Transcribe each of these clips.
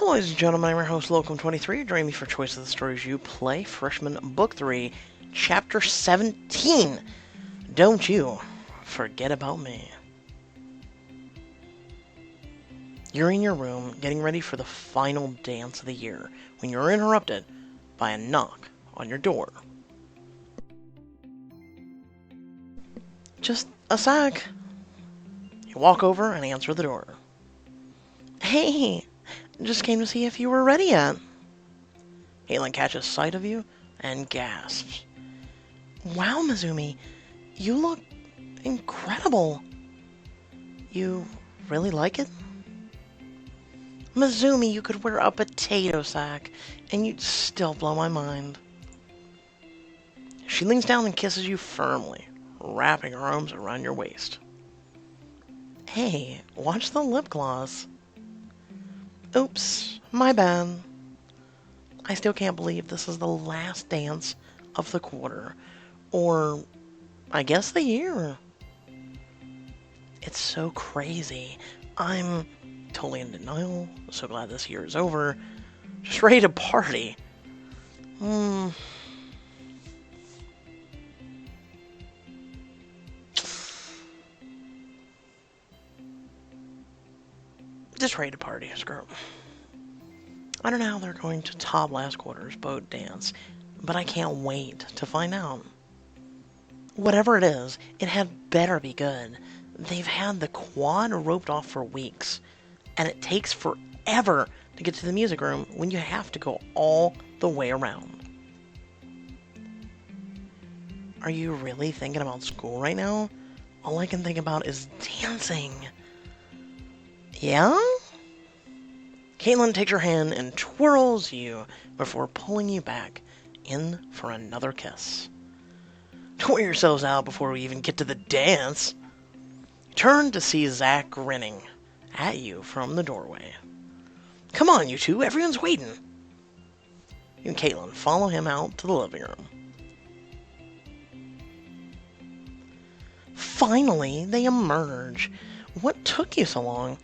Hello, ladies and gentlemen, I'm your host, Locum23. Join me for Choice of the Stories You Play, Freshman Book 3, Chapter 17. Don't you forget about me. You're in your room, getting ready for the final dance of the year, when you're interrupted by a knock on your door. Just a sec. You walk over and answer the door. Hey, just came to see if you were ready yet. Kaitlyn catches sight of you and gasps. Wow, Mizumi, you look incredible. You really like it? Mizumi, you could wear a potato sack, and you'd still blow my mind. She leans down and kisses you firmly, wrapping her arms around your waist. Hey, watch the lip gloss. Oops, my bad. I still can't believe this is the last dance of the quarter, or I guess the year. It's so crazy. I'm totally in denial, so glad this year is over, just ready to party. Just ready to party, screw it. I don't know how they're going to top last quarter's boat dance, but I can't wait to find out. Whatever it is, it had better be good. They've had the quad roped off for weeks, and it takes forever to get to the music room when you have to go all the way around. Are you really thinking about school right now? All I can think about is dancing. Yeah? Kaitlyn takes your hand and twirls you before pulling you back in for another kiss. Don't wear yourselves out before we even get to the dance. Turn to see Zach grinning at you from the doorway. Come on, you two, everyone's waiting. You and Kaitlyn follow him out to the living room. Finally, they emerge. What took you so long?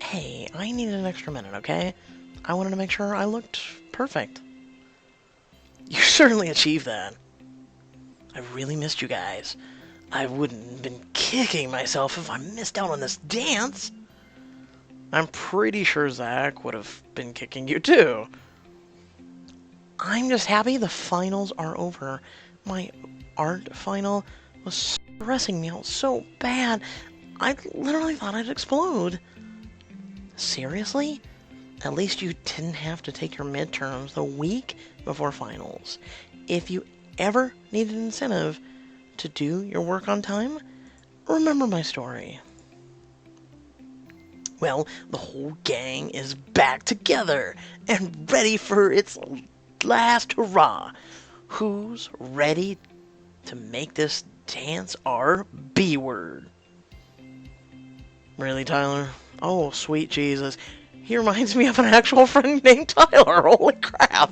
Hey, I needed an extra minute, okay? I wanted to make sure I looked perfect. You certainly achieved that. I really missed you guys. I wouldn't have been kicking myself if I missed out on this dance. I'm pretty sure Zach would have been kicking you too. I'm just happy the finals are over. My art final was stressing me out so bad, I literally thought I'd explode. Seriously? At least you didn't have to take your midterms the week before finals. If you ever need an incentive to do your work on time, remember my story. Well, the whole gang is back together and ready for its last hurrah. Who's ready to make this dance our B word? Really, Tyler? Oh, sweet Jesus. He reminds me of an actual friend named Tyler. Holy crap.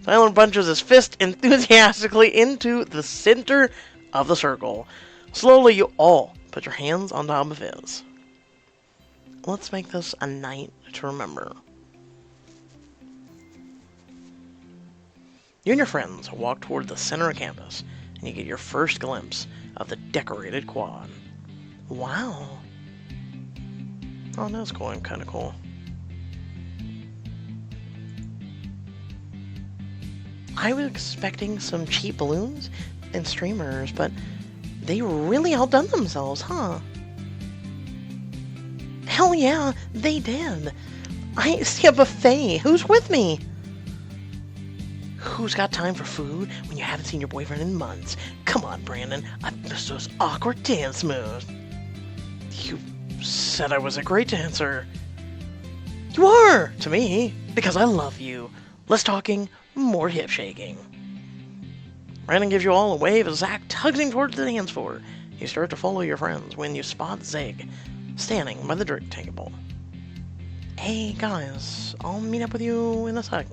Tyler punches his fist enthusiastically into the center of the circle. Slowly, you all put your hands on top of his. Let's make this a night to remember. You and your friends walk toward the center of campus, and you get your first glimpse of the decorated quad. Wow. Oh, that's going kind of cool. I was expecting some cheap balloons and streamers, but they really outdone themselves, huh? Hell yeah, they did. I see a buffet. Who's with me? Who's got time for food when you haven't seen your boyfriend in months? Come on, Brandon. I missed those awkward dance moves. You said I was a great dancer. You are, to me, because I love you. Less talking, more hip shaking. Brandon gives you all a wave as Zach tugs him towards the dance floor. You start to follow your friends when you spot Zig standing by the drink table. Hey guys, I'll meet up with you in a sec.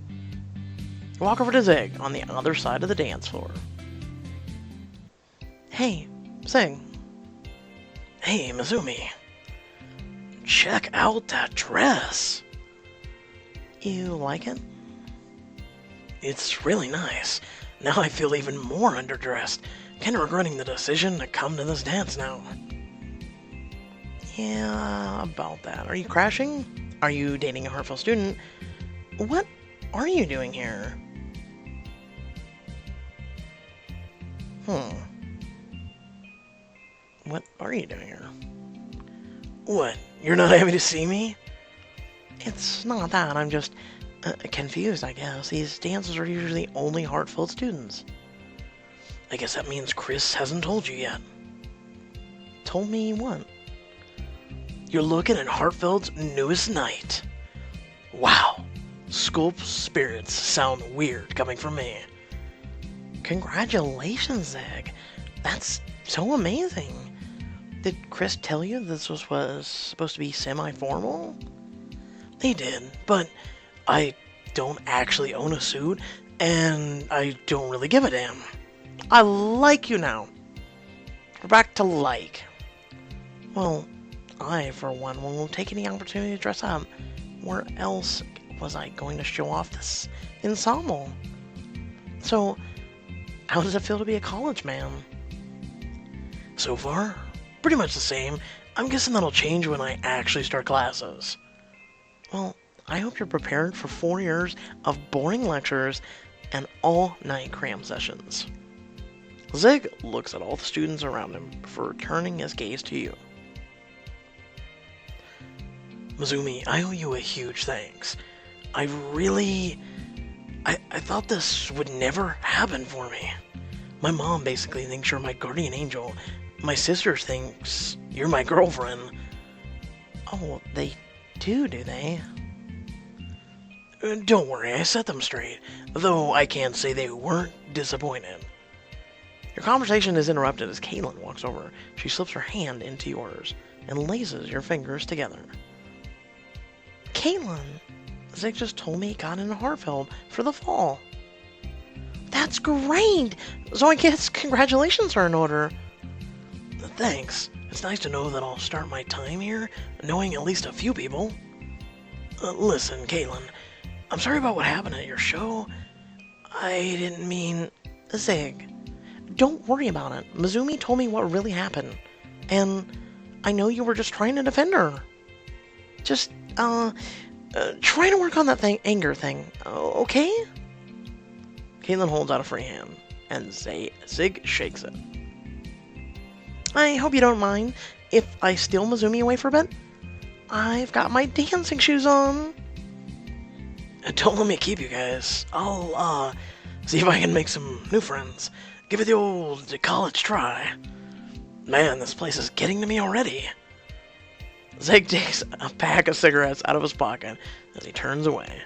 You walk over to Zig on the other side of the dance floor. Hey, Zig. Hey, Mizumi. Check out that dress. You like it? It's really nice. Now I feel even more underdressed. Kinda regretting the decision to come to this dance now. Yeah, about that. Are you crashing? Are you dating a Hartfeld student? What are you doing here? What are you doing here? What? You're not happy to see me? It's not that. I'm just confused, I guess. These dances are usually only Hartfield students. I guess that means Chris hasn't told you yet. Told me what? You're looking at Hartfield's newest night. Wow. Sculpt spirits sound weird coming from me. Congratulations, Zeg. That's so amazing. Did Chris tell you this was supposed to be semi-formal? He did, but I don't actually own a suit, and I don't really give a damn. I like you now. We're back to like. Well, I, for one, will take any opportunity to dress up. Where else was I going to show off this ensemble? So, how does it feel to be a college man? So far, pretty much the same. I'm guessing that'll change when I actually start classes. Well, I hope you're prepared for 4 years of boring lectures and all-night cram sessions. Zig looks at all the students around him before turning his gaze to you. Mizumi, I owe you a huge thanks. I thought this would never happen for me. My mom basically thinks you're my guardian angel. My sister thinks you're my girlfriend. Oh, they do they? Don't worry, I set them straight, though I can't say they weren't disappointed. Your conversation is interrupted as Kaitlyn walks over. She slips her hand into yours and laces your fingers together. Kaitlyn, Zig just told me he got into Hartfield for the fall. That's great! So I guess congratulations are in order. Thanks. It's nice to know that I'll start my time here knowing at least a few people. Listen, Kaitlyn, I'm sorry about what happened at your show. I didn't mean... Zig, don't worry about it. Mizumi told me what really happened. And I know you were just trying to defend her. Just, trying to work on that anger thing, okay? Kaitlyn holds out a free hand, and Zig shakes it. I hope you don't mind if I steal Mizumi away for a bit. I've got my dancing shoes on. Don't let me keep you guys. I'll, see if I can make some new friends. Give it the old college try. Man, this place is getting to me already. Zig takes a pack of cigarettes out of his pocket as he turns away.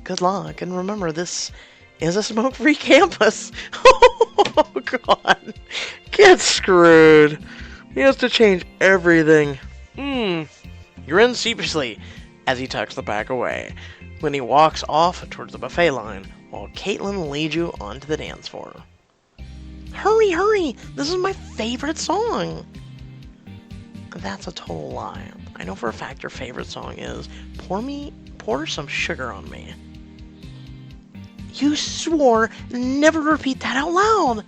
Good luck, and remember, this is a smoke-free campus. Oh, God. Get screwed. He has to change everything. You grin sheepishly as he tucks the pack away when he walks off towards the buffet line while Kaitlyn leads you onto the dance floor. Hurry, hurry! This is my favorite song! That's a total lie. I know for a fact your favorite song is Pour Some Sugar on Me. You swore never to repeat that out loud!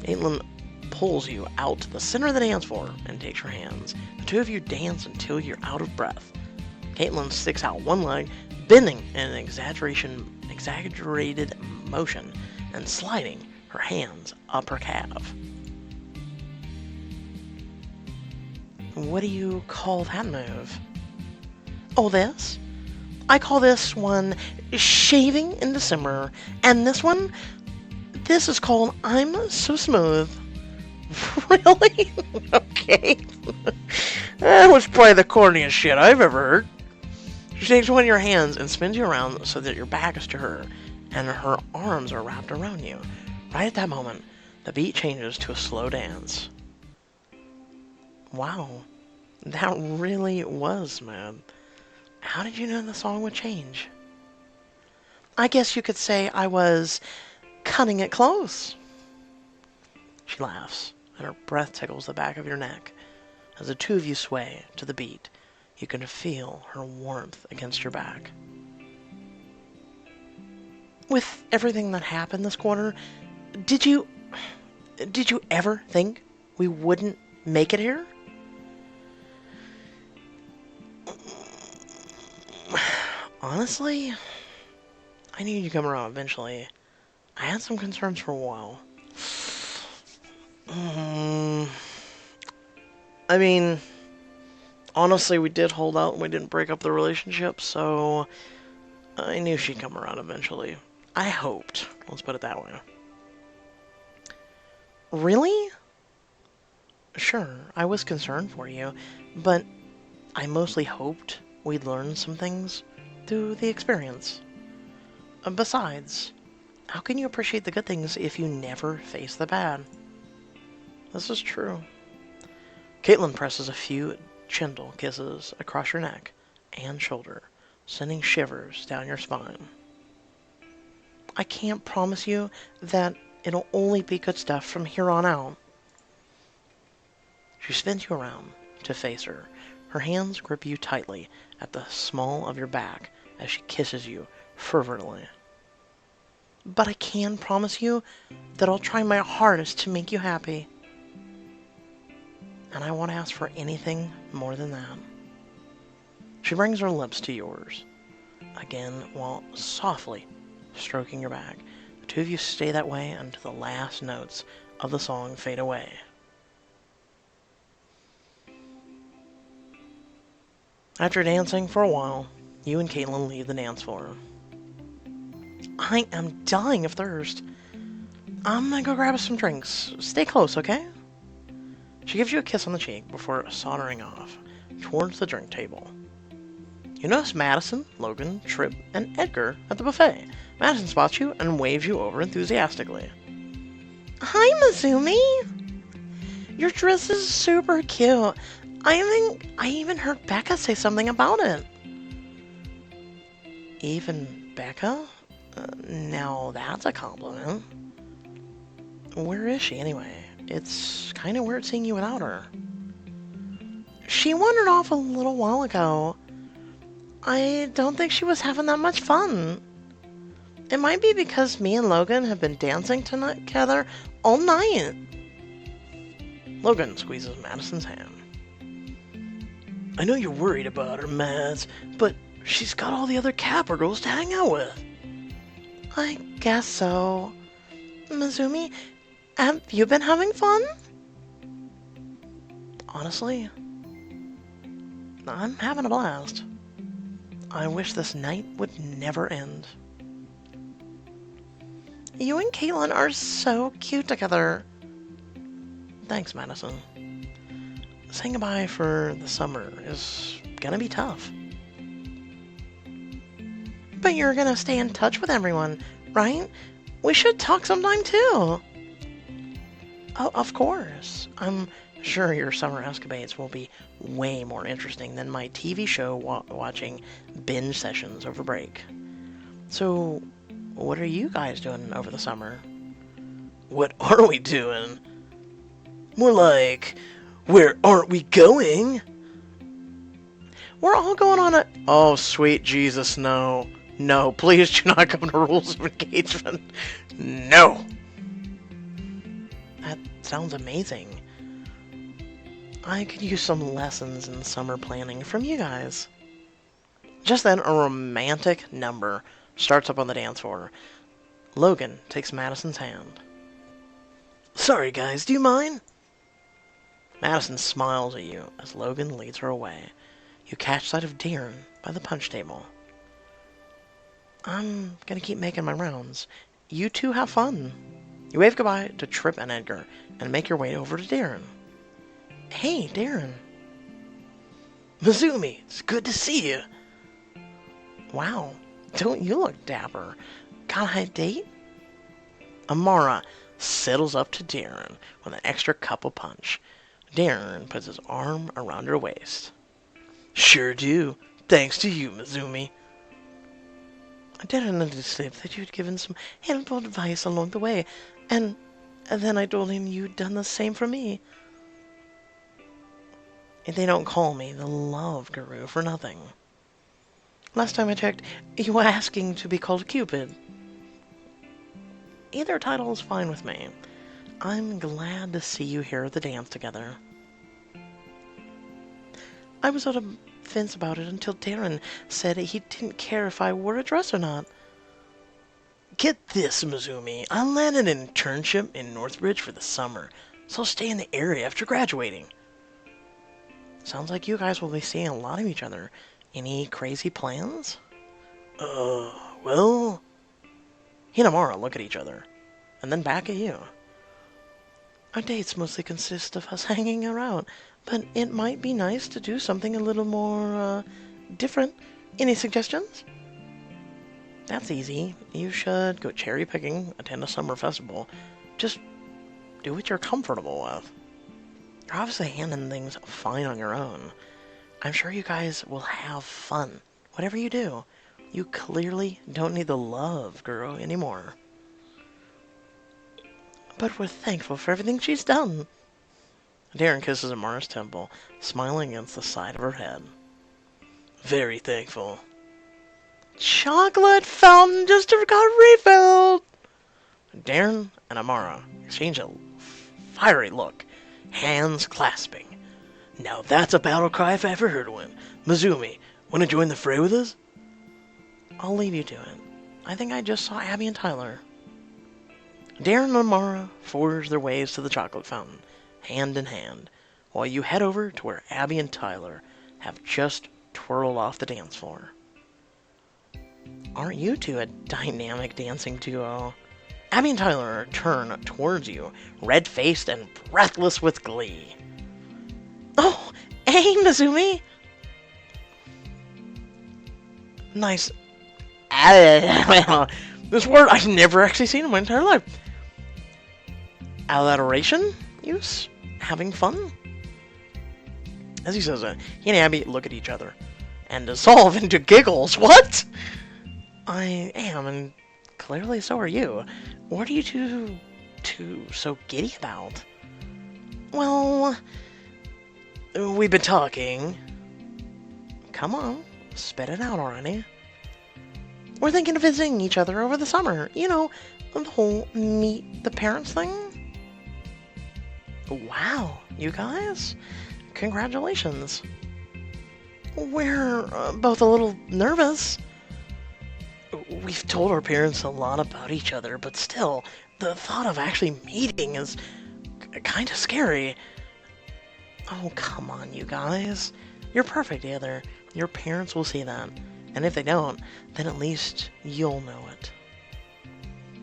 Kaitlyn pulls you out to the center of the dance floor and takes your hands. The two of you dance until you're out of breath. Kaitlyn sticks out one leg, bending in an exaggerated motion and sliding her hands up her calf. What do you call that move? Oh, this? I call this one Shaving in December, and this is called I'm So Smooth. Really? Okay. That was probably the corniest shit I've ever heard. She takes one of your hands and spins you around so that your back is to her, and her arms are wrapped around you. Right at that moment, the beat changes to a slow dance. Wow, that really was smooth. How did you know the song would change? I guess you could say I was cutting it close. She laughs, and her breath tickles the back of your neck as the two of you sway to the beat. You can feel her warmth against your back. With everything that happened this quarter, did you ever think we wouldn't make it here? Honestly, I knew you'd come around eventually. I had some concerns for a while. I mean, honestly, we did hold out and we didn't break up the relationship, so I knew she'd come around eventually. I hoped. Let's put it that way. Really? Sure, I was concerned for you, but I mostly hoped we'd learn some things through the experience. Besides, how can you appreciate the good things if you never face the bad? This is true. Kaitlyn presses a few gentle kisses across your neck and shoulder, sending shivers down your spine. I can't promise you that it'll only be good stuff from here on out. She spins you around to face her. Her hands grip you tightly at the small of your back as she kisses you fervently. But I can promise you that I'll try my hardest to make you happy. And I won't ask for anything more than that. She brings her lips to yours, again while softly stroking your back. The two of you stay that way until the last notes of the song fade away. After dancing for a while, you and Kaitlyn leave the dance floor. I am dying of thirst. I'm gonna go grab us some drinks. Stay close, okay? She gives you a kiss on the cheek before sauntering off towards the drink table. You notice Madison, Logan, Tripp, and Edgar at the buffet. Madison spots you and waves you over enthusiastically. Hi, Mizumi! Your dress is super cute. I even heard Becca say something about it. Even Becca? Now that's a compliment. Where is she anyway? It's kind of weird seeing you without her. She wandered off a little while ago. I don't think she was having that much fun. It might be because me and Logan have been dancing together all night. Logan squeezes Madison's hand. I know you're worried about her, Mads, but she's got all the other Kappa girls to hang out with. I guess so. Mizumi, have you been having fun? Honestly, I'm having a blast. I wish this night would never end. You and Kaitlyn are so cute together. Thanks, Madison. Saying goodbye for the summer is gonna be tough. But you're gonna stay in touch with everyone, right? We should talk sometime too. Oh, of course. I'm sure your summer escapades will be way more interesting than my TV show watching binge sessions over break. So, what are you guys doing over the summer? What are we doing? More like, where aren't we going? We're all going on a... Oh, sweet Jesus, no. No, please do not come to rules of engagement. No! That sounds amazing. I could use some lessons in summer planning from you guys. Just then, a romantic number starts up on the dance floor. Logan takes Madison's hand. Sorry, guys, do you mind? Madison smiles at you as Logan leads her away. You catch sight of Darren by the punch table. I'm gonna keep making my rounds. You two have fun. You wave goodbye to Tripp and Edgar and make your way over to Darren. Hey, Darren. Mizumi, it's good to see you. Wow, don't you look dapper. Got a date? Amara settles up to Darren with an extra cup of punch. Darren puts his arm around her waist. Sure do. Thanks to you, Mizumi. I didn't understand that you'd given some helpful advice along the way, and then I told him you'd done the same for me. They don't call me the love guru for nothing. Last time I checked, you were asking to be called Cupid. Either title is fine with me. I'm glad to see you here at the dance together. I was on the fence about it until Darren said he didn't care if I wore a dress or not. Get this, Mizumi. I landed an internship in Northbridge for the summer, so I'll stay in the area after graduating. Sounds like you guys will be seeing a lot of each other. Any crazy plans? Well... Hinamura look at each other, and then back at you. Our dates mostly consist of us hanging around, but it might be nice to do something a little more, different. Any suggestions? That's easy. You should go cherry picking, attend a summer festival. Just do what you're comfortable with. You're obviously handling things fine on your own. I'm sure you guys will have fun. Whatever you do, you clearly don't need the love guru anymore. But we're thankful for everything she's done. Darren kisses Amara's temple, smiling against the side of her head. Very thankful. Chocolate fountain just got refilled! Darren and Amara exchange a fiery look, hands clasping. Now that's a battle cry if I ever heard one. Mizumi, want to join the fray with us? I'll leave you to it. I think I just saw Abby and Tyler. Darren and Amara forge their ways to the chocolate fountain, hand in hand, while you head over to where Abby and Tyler have just twirled off the dance floor. Aren't you two a dynamic dancing duo? Abby and Tyler turn towards you, red-faced and breathless with glee. Oh, hey, Mizumi! Nice. This word I've never actually seen in my entire life. Alliteration use? Having fun? As he says that, he and Abby look at each other and dissolve into giggles. What? I am, and clearly so are you. What are you two so giddy about? Well, we've been talking. Come on, spit it out already. We're thinking of visiting each other over the summer. You know, the whole meet the parents thing. Wow, you guys. Congratulations. We're both a little nervous. We've told our parents a lot about each other, but still, the thought of actually meeting is kind of scary. Oh, come on, you guys. You're perfect together. Your parents will see that. And if they don't, then at least you'll know it.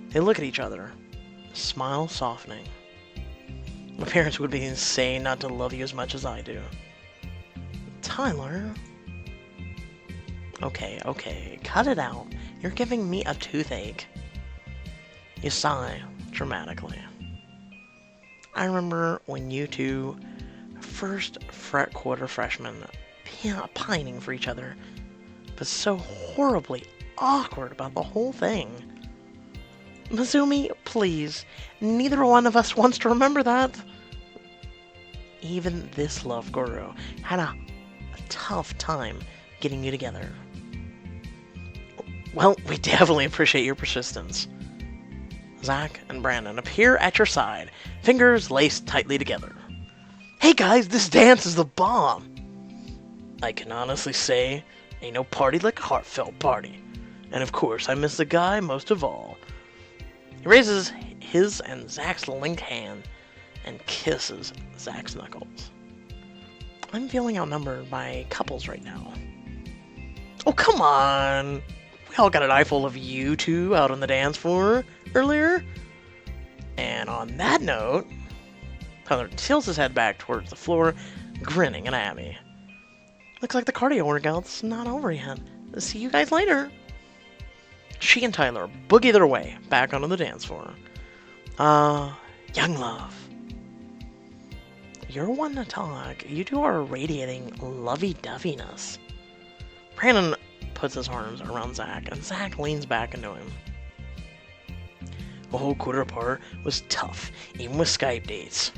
They look at each other, smile softening. My parents would be insane not to love you as much as I do. Tyler. Okay, cut it out. You're giving me a toothache. You sigh dramatically. I remember when you two, first quarter freshmen, pining for each other, but so horribly awkward about the whole thing. Mizumi, please, neither one of us wants to remember that. Even this love guru had a tough time getting you together. Well, we definitely appreciate your persistence. Zach and Brandon appear at your side, fingers laced tightly together. Hey guys, this dance is the bomb! I can honestly say, ain't no party like a Hartfeld party. And of course, I miss the guy most of all. He raises his and Zach's linked hand and kisses Zach's knuckles. I'm feeling outnumbered by couples right now. Oh, come on! We all got an eyeful of you two out on the dance floor earlier. And on that note, Tyler tilts his head back towards the floor, grinning at Abby. Looks like the cardio workout's not over yet. See you guys later. She and Tyler boogie their way back onto the dance floor. Young love. You're one to talk. You two are radiating lovey-doveyness. Brandon puts his arms around Zach, and Zach leans back into him. A whole quarter apart was tough, even with Skype dates.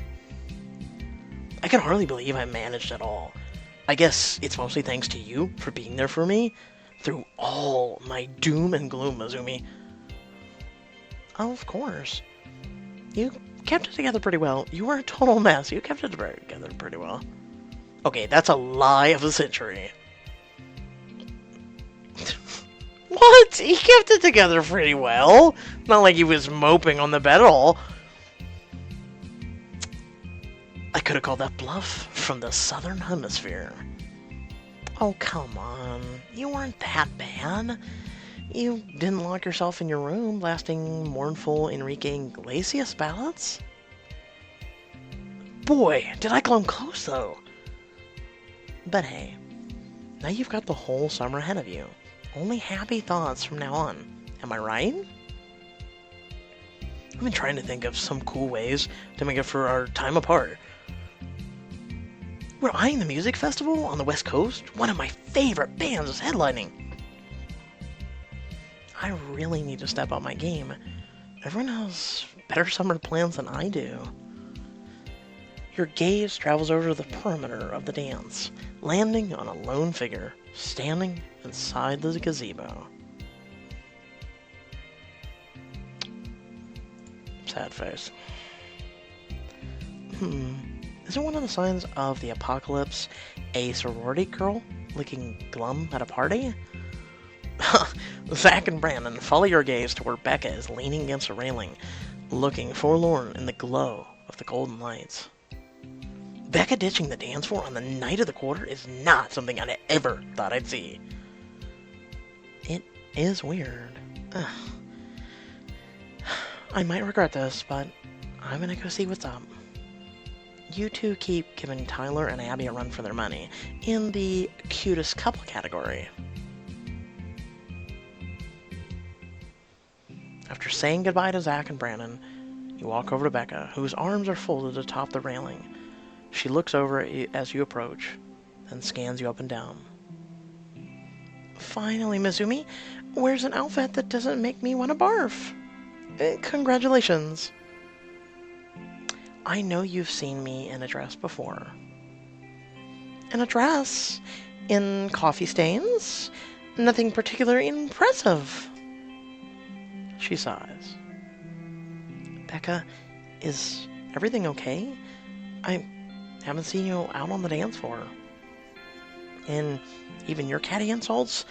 I can hardly believe I managed it all. I guess it's mostly thanks to you for being there for me through all my doom and gloom, Azumi. Oh, of course. You kept it together pretty well. You were a total mess. You kept it together pretty well. Okay, that's a lie of the century. What? He kept it together pretty well. Not like he was moping on the bed at all. I could have called that bluff from the southern hemisphere. Oh, come on. You weren't that bad. You didn't lock yourself in your room blasting mournful Enrique Iglesias ballads? Boy, did I come close, though. But hey, now you've got the whole summer ahead of you. Only happy thoughts from now on. Am I right? I've been trying to think of some cool ways to make up for our time apart. We're eyeing the music festival on the West Coast. One of my favorite bands is headlining. I really need to step up my game. Everyone has better summer plans than I do. Your gaze travels over to the perimeter of the dance, landing on a lone figure standing inside the gazebo. Sad face. Isn't one of the signs of the apocalypse a sorority girl looking glum at a party? Zach and Brandon, follow your gaze to where Becca is leaning against a railing, looking forlorn in the glow of the golden lights. Becca ditching the dance floor on the night of the quarter is not something I'd ever thought I'd see. It is weird. Ugh. I might regret this, but I'm gonna go see what's up. You two keep giving Tyler and Abby a run for their money in the cutest couple category. After saying goodbye to Zach and Brandon, you walk over to Becca, whose arms are folded atop the railing. She looks over at you as you approach, then scans you up and down. Finally, Mizumi, where's an outfit that doesn't make me want to barf? Congratulations. I know you've seen me in a dress before. In a dress? In coffee stains? Nothing particularly impressive. She sighs. Becca, is everything okay? I haven't seen you out on the dance floor. And even your catty insults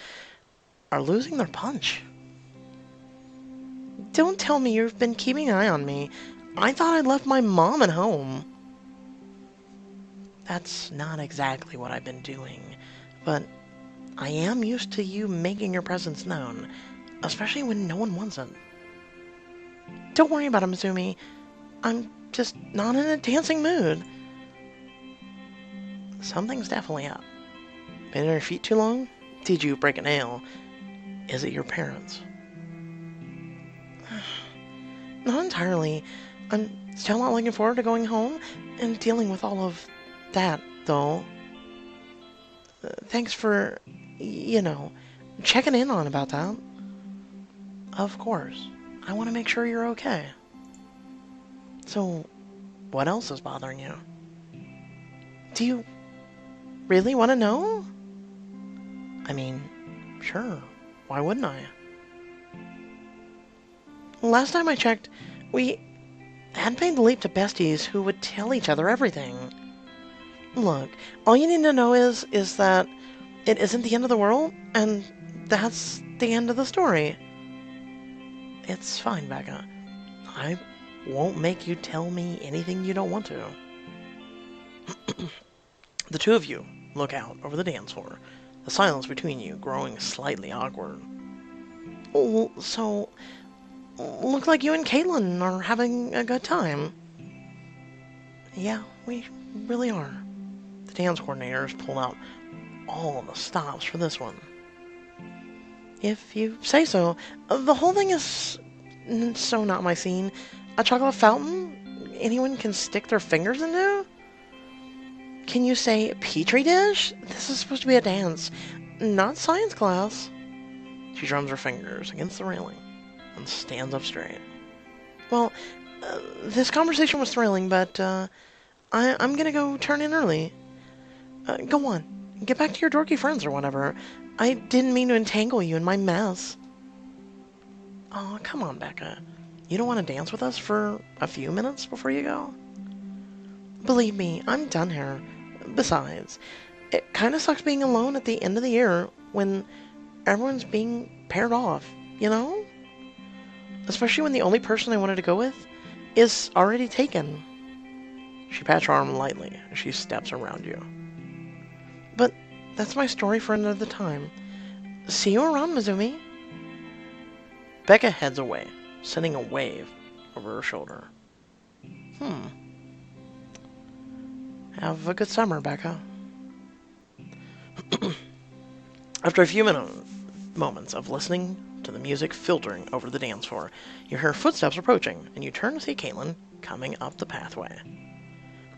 are losing their punch. Don't tell me you've been keeping an eye on me. I thought I'd left my mom at home. That's not exactly what I've been doing, but I am used to you making your presence known, especially when no one wants it. Don't worry about it, Mizumi. I'm just not in a dancing mood. Something's definitely up. Been on your feet too long? Did you break a nail? Is it your parents? Not entirely. I'm still not looking forward to going home and dealing with all of that, though. Thanks for, checking in on about that. Of course. I want to make sure you're okay. So, what else is bothering you? Do you really want to know? I mean, sure. Why wouldn't I? Last time I checked, we had made the leap to besties who would tell each other everything. Look, all you need to know is that it isn't the end of the world, and that's the end of the story. It's fine, Becca. I won't make you tell me anything you don't want to. The two of you look out over the dance floor, the silence between you growing slightly awkward. Oh, so, look like you and Kaitlyn are having a good time. Yeah, we really are. The dance coordinators pulled out all the stops for this one. If you say so. The whole thing is so not my scene. A chocolate fountain anyone can stick their fingers into? Can you say petri dish? This is supposed to be a dance, not science class. She drums her fingers against the railing and stands up straight. Well, this conversation was thrilling, but I'm gonna go turn in early. Go on. Get back to your dorky friends or whatever. I didn't mean to entangle you in my mess. Oh, come on, Becca. You don't want to dance with us for a few minutes before you go? Believe me, I'm done here. Besides, it kind of sucks being alone at the end of the year when everyone's being paired off, you know? Especially when the only person I wanted to go with is already taken. She pats your arm lightly as she steps around you. But that's my story for another time. See you around, Mizumi. Becca heads away, sending a wave over her shoulder. Have a good summer, Becca. After a few moments of listening to the music filtering over the dance floor, you hear footsteps approaching, and you turn to see Kaitlyn coming up the pathway.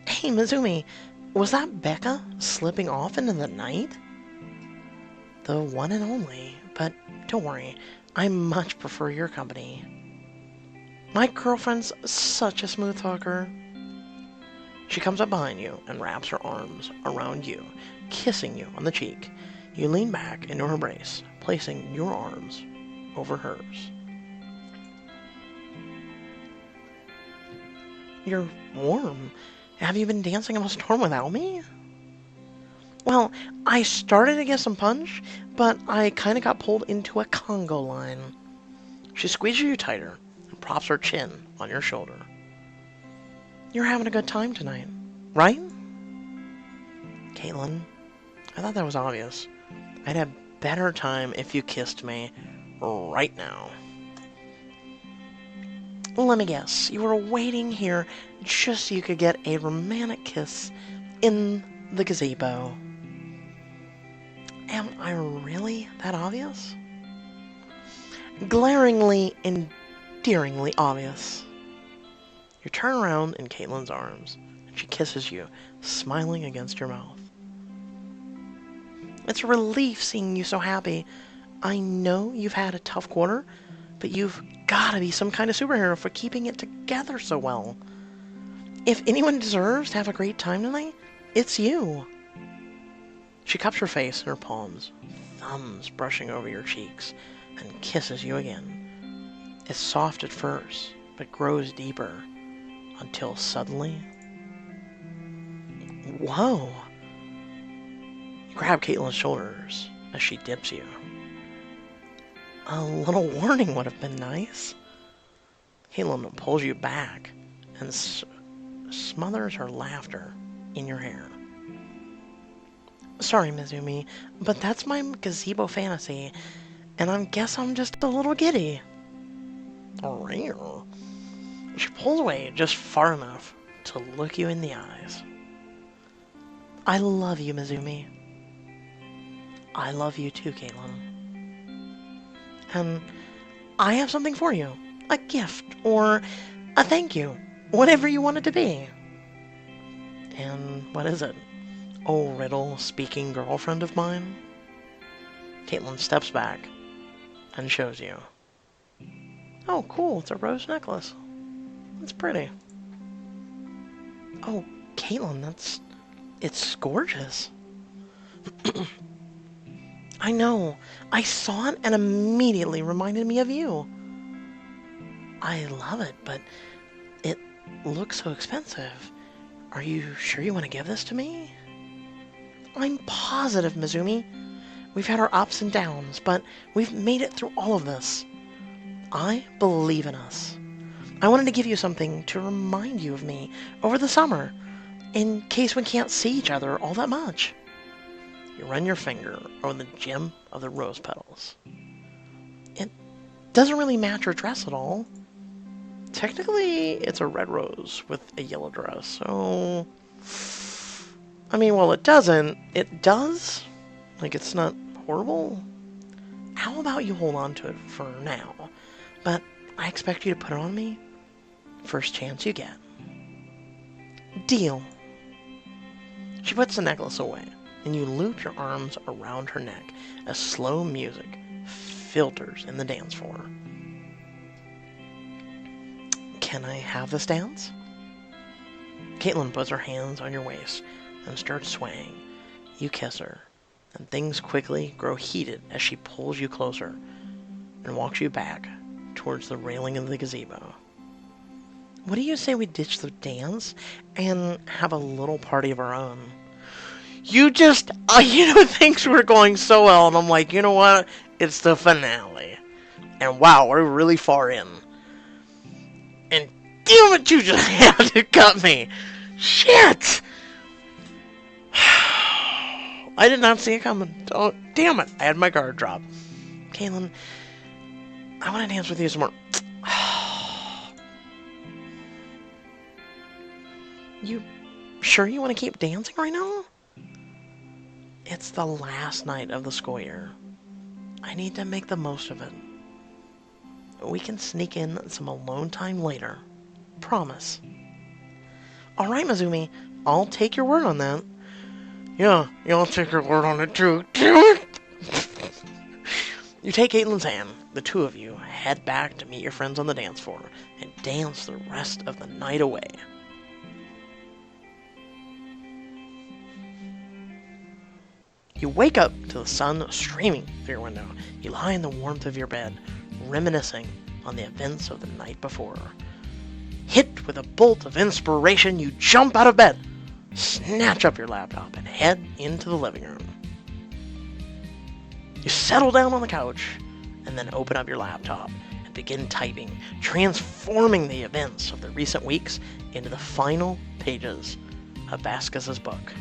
Hey, Mizumi, was that Becca slipping off into the night? The one and only, but don't worry, I much prefer your company. My girlfriend's such a smooth talker. She comes up behind you and wraps her arms around you, kissing you on the cheek. You lean back into her embrace, placing your arms over hers. You're warm. Have you been dancing in a storm without me? Well, I started to get some punch, but I kind of got pulled into a Congo line. She squeezes you tighter and props her chin on your shoulder. You're having a good time tonight, right? Kaitlyn, I thought that was obvious. I'd have a better time if you kissed me right now. Let me guess, you were waiting here just so you could get a romantic kiss in the gazebo. Am I really that obvious? Glaringly, endearingly obvious. You turn around in Kaitlyn's arms, and she kisses you, smiling against your mouth. It's a relief seeing you so happy. I know you've had a tough quarter, but you've gotta be some kind of superhero for keeping it together so well. If anyone deserves to have a great time tonight, it's you. She cups her face in her palms, thumbs brushing over your cheeks, and kisses you again. It's soft at first, but grows deeper, until suddenly... Whoa! You grab Kaitlyn's shoulders as she dips you. A little warning would have been nice. Kaitlyn pulls you back and smothers her laughter in your hair. Sorry, Mizumi, but that's my gazebo fantasy, and I guess I'm just a little giddy. She pulls away just far enough to look you in the eyes. I love you, Mizumi. I love you too, Kaitlyn. And I have something for you. A gift, or a thank you. Whatever you want it to be. And what is it? Oh, riddle-speaking girlfriend of mine? Kaitlyn steps back and shows you. Oh, cool. It's a rose necklace. That's pretty. Oh, Kaitlyn, it's gorgeous. I know. I saw it and immediately reminded me of you. I love it, but it looks so expensive. Are you sure you want to give this to me? I'm positive, Mizumi. We've had our ups and downs, but we've made it through all of this. I believe in us. I wanted to give you something to remind you of me over the summer, in case we can't see each other all that much. You run your finger over the gem of the rose petals. It doesn't really match your dress at all. Technically, it's a red rose with a yellow dress, so... I mean, well, it doesn't. It does. Like, it's not horrible. How about you hold on to it for now? But I expect you to put it on me first chance you get. Deal. She puts the necklace away, and you loop your arms around her neck as slow music filters in the dance floor. Can I have this dance? Kaitlyn puts her hands on your waist and starts swaying. You kiss her, and things quickly grow heated as she pulls you closer and walks you back towards the railing of the gazebo. What do you say we ditch the dance and have a little party of our own? Things were going so well, and I'm like, you know what? It's the finale. And wow, we're really far in. And damn it, you just had to cut me. Shit! I did not see it coming. Oh, damn it. I had my guard drop. Kaitlyn, I want to dance with you some more. You sure you want to keep dancing right now? It's the last night of the school year. I need to make the most of it. We can sneak in some alone time later. Promise. Alright, Mizumi. I'll take your word on that. Yeah, I'll take your word on it too. Damn it! You take Kaitlyn's hand. The two of you head back to meet your friends on the dance floor and dance the rest of the night away. You wake up to the sun streaming through your window. You lie in the warmth of your bed, reminiscing on the events of the night before. Hit with a bolt of inspiration, you jump out of bed, snatch up your laptop, and head into the living room. You settle down on the couch, and then open up your laptop and begin typing, transforming the events of the recent weeks into the final pages of Vasquez's book.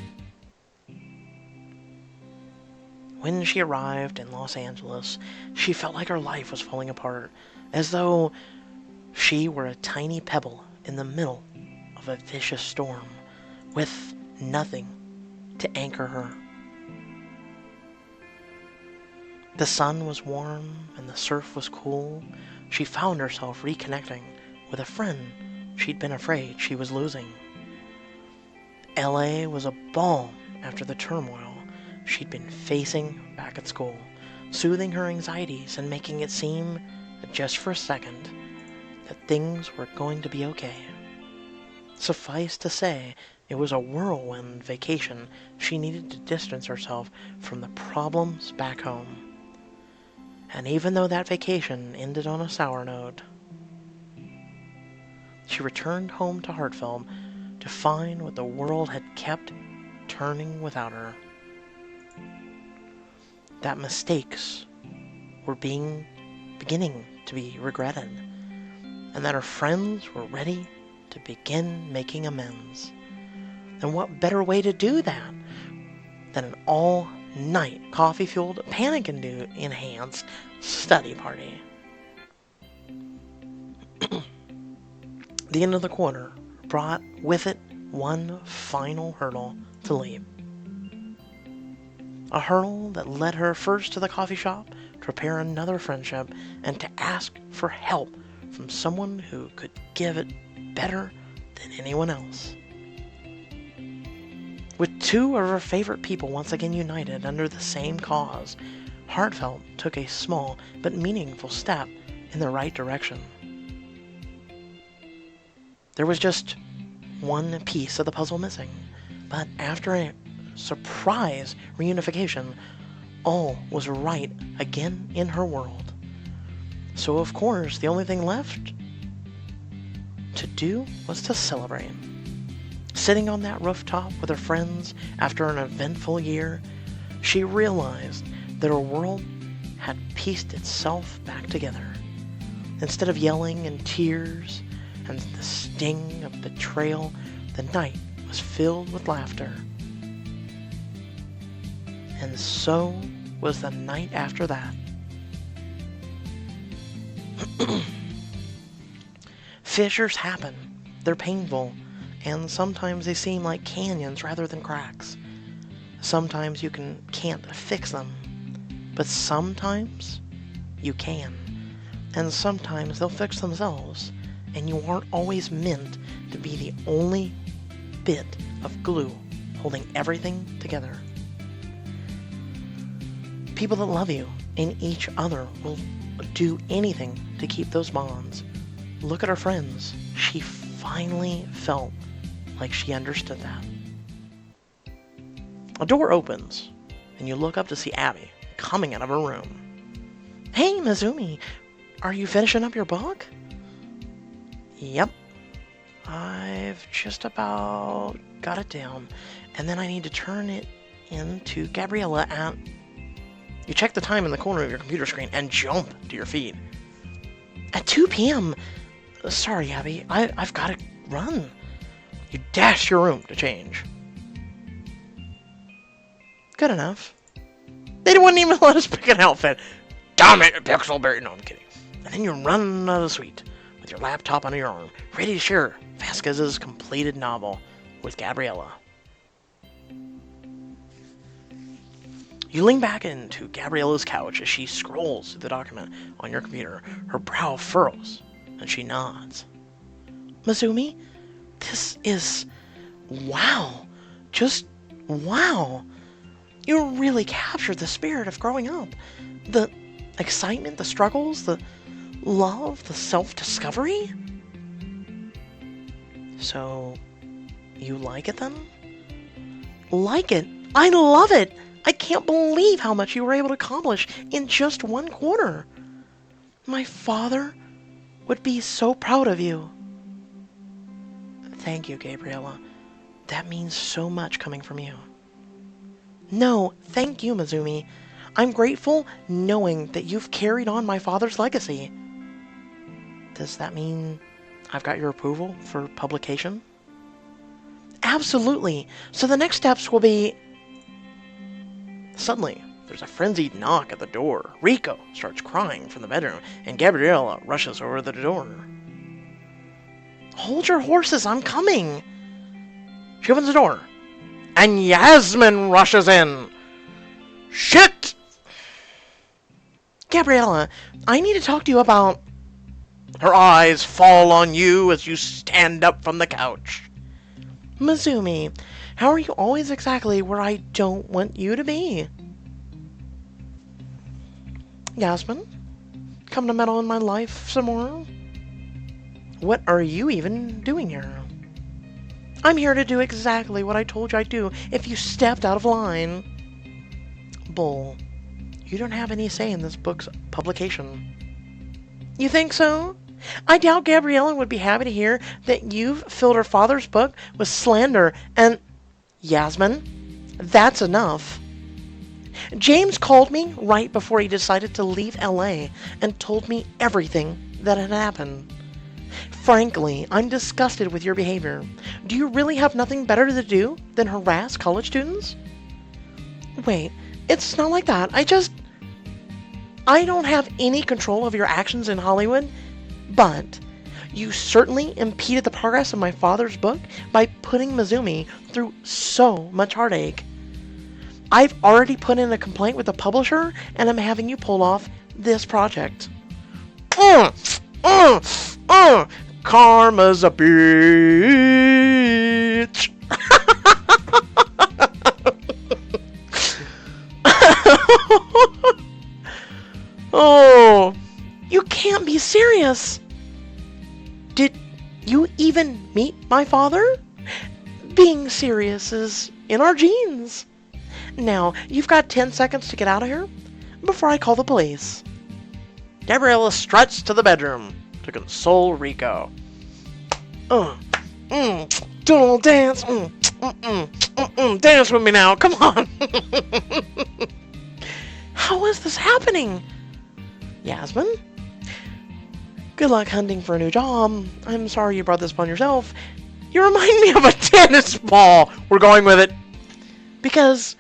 When she arrived in Los Angeles, she felt like her life was falling apart, as though she were a tiny pebble in the middle of a vicious storm, with nothing to anchor her. The sun was warm and the surf was cool. She found herself reconnecting with a friend she'd been afraid she was losing. LA was a balm after the turmoil she'd been facing back at school, soothing her anxieties and making it seem, just for a second, that things were going to be okay. Suffice to say, it was a whirlwind vacation. She needed to distance herself from the problems back home. And even though that vacation ended on a sour note, she returned home to Hartfield to find what the world had kept turning without her. That mistakes were beginning to be regretted, and that her friends were ready to begin making amends. And what better way to do that than an all-night, coffee-fueled, panic-enhanced study party? The end of the quarter brought with it one final hurdle to leap. A hurdle that led her first to the coffee shop to repair another friendship and to ask for help from someone who could give it better than anyone else. With two of her favorite people once again united under the same cause, Hartfeld took a small but meaningful step in the right direction. There was just one piece of the puzzle missing, but after a surprise reunification, all was right again in her world. So of course, the only thing left to do was to celebrate. Sitting on that rooftop with her friends after an eventful year, she realized that her world had pieced itself back together. Instead of yelling and tears and the sting of betrayal, the night was filled with laughter. And so was the night after that. Fissures happen. They're painful, and sometimes they seem like canyons rather than cracks. Sometimes you can't fix them, but sometimes you can. And sometimes they'll fix themselves, and you aren't always meant to be the only bit of glue holding everything together. People that love you and each other will do anything to keep those bonds. Look at her friends. She finally felt like she understood that. A door opens, and you look up to see Abby coming out of her room. Hey, Mizumi, are you finishing up your book? Yep. I've just about got it down, and then I need to turn it in to Gabriella at... You check the time in the corner of your computer screen and jump to your feet. At 2 p.m. Sorry, Abby, I've got to run. You dash to your room to change. Good enough. They wouldn't even let us pick an outfit. Damn it, Pixelberry. No, I'm kidding. And then you run out of the suite with your laptop under your arm, ready to share Vasquez's completed novel with Gabriella. You lean back into Gabriella's couch as she scrolls through the document on your computer. Her brow furrows, and she nods. Mizumi, this is... wow. Just wow. You really captured the spirit of growing up. The excitement, the struggles, the love, the self-discovery. So, you like it then? Like it? I love it! I can't believe how much you were able to accomplish in just 1 quarter. My father would be so proud of you. Thank you, Gabriella. That means so much coming from you. No, thank you, Mizumi. I'm grateful knowing that you've carried on my father's legacy. Does that mean I've got your approval for publication? Absolutely. So the next steps will be... Suddenly, there's a frenzied knock at the door. Rico starts crying from the bedroom, and Gabriella rushes over to the door. Hold your horses, I'm coming! She opens the door, and Yasmin rushes in. Shit! Gabriella, I need to talk to you about... Her eyes fall on you as you stand up from the couch. Mizumi, how are you always exactly where I don't want you to be? Yasmin, come to meddle in my life some more? What are you even doing here? I'm here to do exactly what I told you I'd do if you stepped out of line. Bull, you don't have any say in this book's publication. You think so? I doubt Gabriella would be happy to hear that you've filled her father's book with slander and... Yasmin, that's enough. James called me right before he decided to leave LA and told me everything that had happened. Frankly, I'm disgusted with your behavior. Do you really have nothing better to do than harass college students? Wait, it's not like that. I don't have any control of your actions in Hollywood, but you certainly impeded the progress of my father's book by putting Mizumi through so much heartache. I've already put in a complaint with the publisher, and I'm having you pull off this project. Karma's a bitch. Oh, you can't be serious. Did you even meet my father? Being serious is in our genes. Now, you've got 10 seconds to get out of here before I call the police. Gabriella struts to the bedroom to console Rico. Do a little dance. Dance with me now. Come on. How is this happening? Yasmin? Good luck hunting for a new job. I'm sorry you brought this upon yourself. You remind me of a tennis ball. We're going with it. Because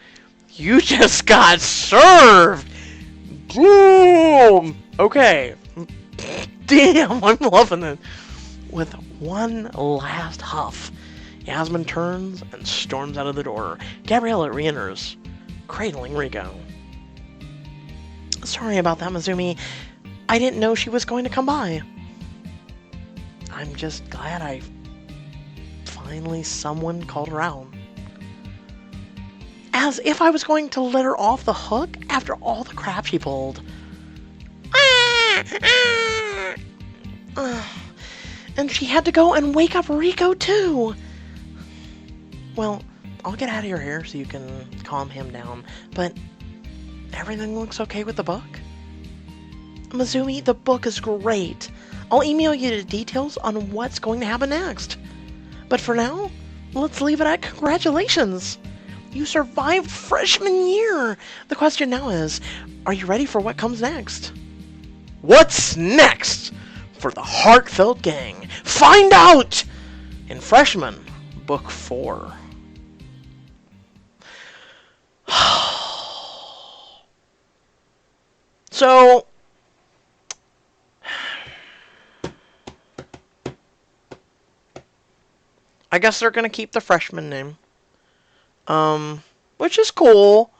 you just got served. Boom. Okay. Damn, I'm loving it. With one last huff, Yasmin turns and storms out of the door. Gabriella re-enters, cradling Rico. Sorry about that, Mizumi. I didn't know she was going to come by. I'm just glad finally someone called her out. As if I was going to let her off the hook after all the crap she pulled. And she had to go and wake up Rico too. Well, I'll get out of your hair so you can calm him down, but everything looks okay with the book? Mizumi, the book is great. I'll email you the details on what's going to happen next. But for now, let's leave it at congratulations. You survived freshman year. The question now is, are you ready for what comes next? What's next for the Hartfeld gang? Find out in Freshman, Book 4. So, I guess they're going to keep the freshman name. Which is cool.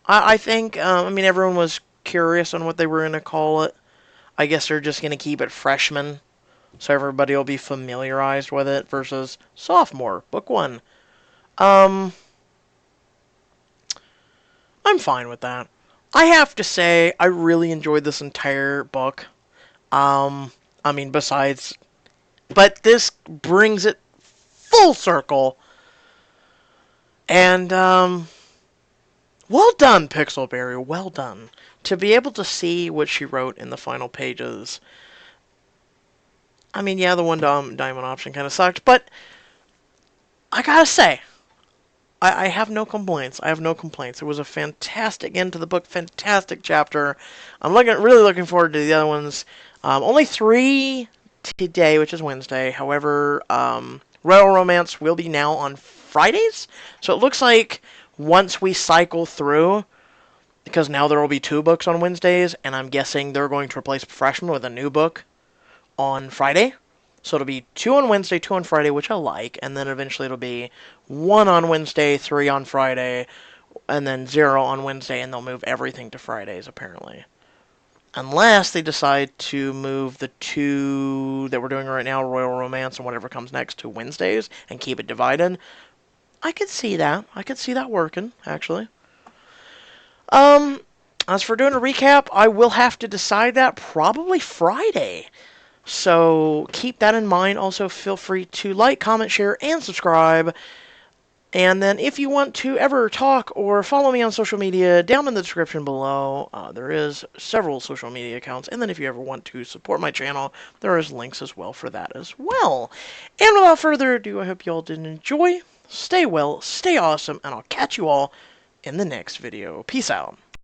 I think, everyone was curious on what they were going to call it. I guess they're just going to keep it freshman, so everybody will be familiarized with it, versus sophomore, book 1. I'm fine with that. I have to say, I really enjoyed this entire book. Besides, but this brings it full circle. And, well done, Pixelberry, well done. To be able to see what she wrote in the final pages. Yeah, the one diamond option kind of sucked, but I gotta say, I have no complaints. I have no complaints. It was a fantastic end to the book, fantastic chapter. I'm really looking forward to the other ones. Only 3 today, which is Wednesday. However, Royal Romance will be now on Fridays. So it looks like once we cycle through, because now there will be 2 books on Wednesdays, and I'm guessing they're going to replace Freshman with a new book on Friday. So it'll be 2 on Wednesday, 2 on Friday, which I like, and then eventually it'll be 1 on Wednesday, 3 on Friday, and then 0 on Wednesday, and they'll move everything to Fridays, apparently. Unless they decide to move the 2 that we're doing right now, Royal Romance and whatever comes next, to Wednesdays, and keep it divided. I could see that. I could see that working, actually. As for doing a recap, I will have to decide that probably Friday. So keep that in mind. Also, feel free to like, comment, share, and subscribe. And then if you want to ever talk or follow me on social media, down in the description below, there is several social media accounts. And then if you ever want to support my channel, there is links as well for that as well. And without further ado, I hope you all did enjoy. Stay well, stay awesome, and I'll catch you all in the next video. Peace out.